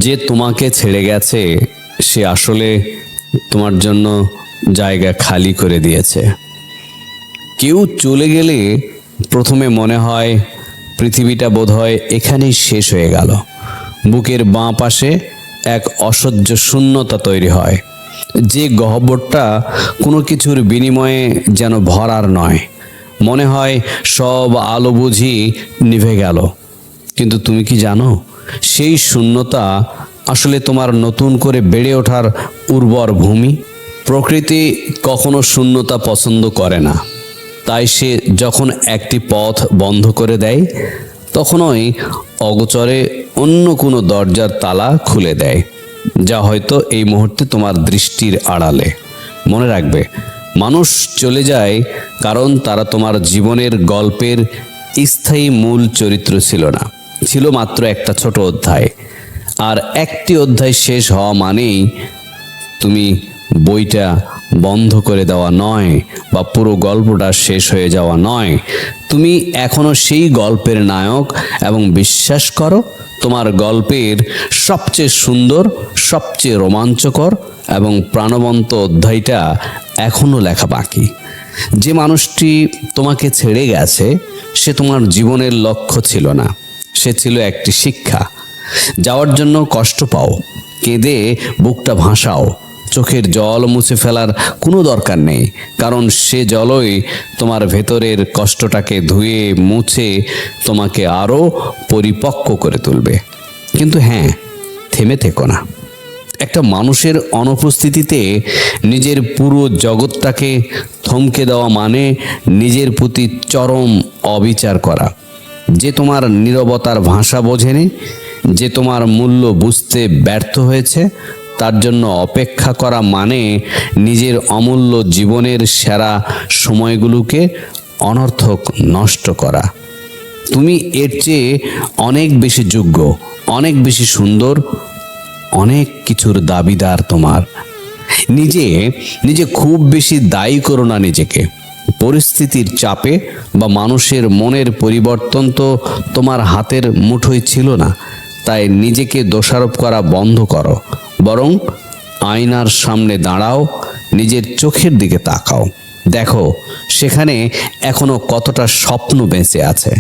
যে তোমাকে ছেড়ে গেছে সে আসলে তোমার জন্য জায়গা খালি করে দিয়েছে। কেউ চলে গেলে প্রথমে মনে হয় পৃথিবীটা বোধহয় এখানেই শেষ হয়ে গেল। বুকের বাঁ পাশে এক অসহ্য শূন্যতা তৈরি হয়, যে গহ্বরটা কোনো কিছুর বিনিময়ে যেন ভরার নয়। মনে হয় সব আলো বুঝি নিভে গেল। কিন্তু তুমি কি জানো, সেই শূন্যতা আসলে তোমার নতুন করে বেড়ে ওঠার উর্বর ভূমি। প্রকৃতি কখনো শূন্যতা পছন্দ করে না, তাই সে যখন একটি পথ বন্ধ করে দেয় তখনই অগোচরে অন্য কোনো দরজার তালা খুলে দেয়, যা হয়তো এই মুহূর্তে তোমার দৃষ্টির আড়ালে। মনে রাখবে, মানুষ চলে যায় কারণ তারা তোমার জীবনের গল্পের স্থায়ী মূল চরিত্র ছিল না, ছিল মাত্র একটা ছোট অধ্যায়। আর একটি অধ্যায় শেষ হওয়া মানেই তুমি বইটা বন্ধ করে দেওয়া নয়, বা পুরো গল্পটা শেষ হয়ে যাওয়া নয়। তুমি এখনো সেই গল্পের নায়ক, এবং বিশ্বাস করো, তোমার গল্পের সবচেয়ে সুন্দর, সবচেয়ে রোমাঞ্চকর এবং প্রাণবন্ত অধ্যায়টা এখনো লেখা বাকি। যে মানুষটি তোমাকে ছেড়ে গেছে সে তোমার জীবনের লক্ষ্য ছিল না, সে ছিল একটি শিক্ষা। যাওয়ার জন্য কষ্ট পাও, কেঁদে বুকটা ভাসাও, চোখের জল মুছে ফেলার কোনো দরকার নেই, কারণ সে জলই তোমার ভেতরের কষ্টটাকে ধুয়ে মুছে তোমাকে আরও পরিপক্ক করে তুলবে। কিন্তু হ্যাঁ, থেমে থেকো না। একটা মানুষের অনুপস্থিতিতে নিজের পুরো জগৎটাকে থমকে দেওয়া মানে নিজের প্রতি চরম অবিচার করা। যে তোমার নীরবতার ভাষা বোঝেনি, যে তোমার মূল্য বুঝতে ব্যর্থ হয়েছে, তার জন্য অপেক্ষা করা মানে নিজের অমূল্য জীবনের সেরা সময়গুলোকে অনর্থক নষ্ট করা। তুমি এর চেয়ে অনেক বেশি যোগ্য, অনেক বেশি সুন্দর, অনেক কিছুর দাবিদার। তোমার নিজে খুব বেশি দায়ী করো না নিজেকে। পরিস্থিতির চাপে বা মানুষের মনের পরিবর্তন তো তোমার হাতের মুঠোয় ছিল না, তাই নিজেকে দোষারোপ করা বন্ধ করো। বরং আয়নার সামনে দাঁড়াও, নিজের চোখের দিকে তাকাও, দেখো সেখানে এখনো কতটা স্বপ্ন বেঁচে আছে।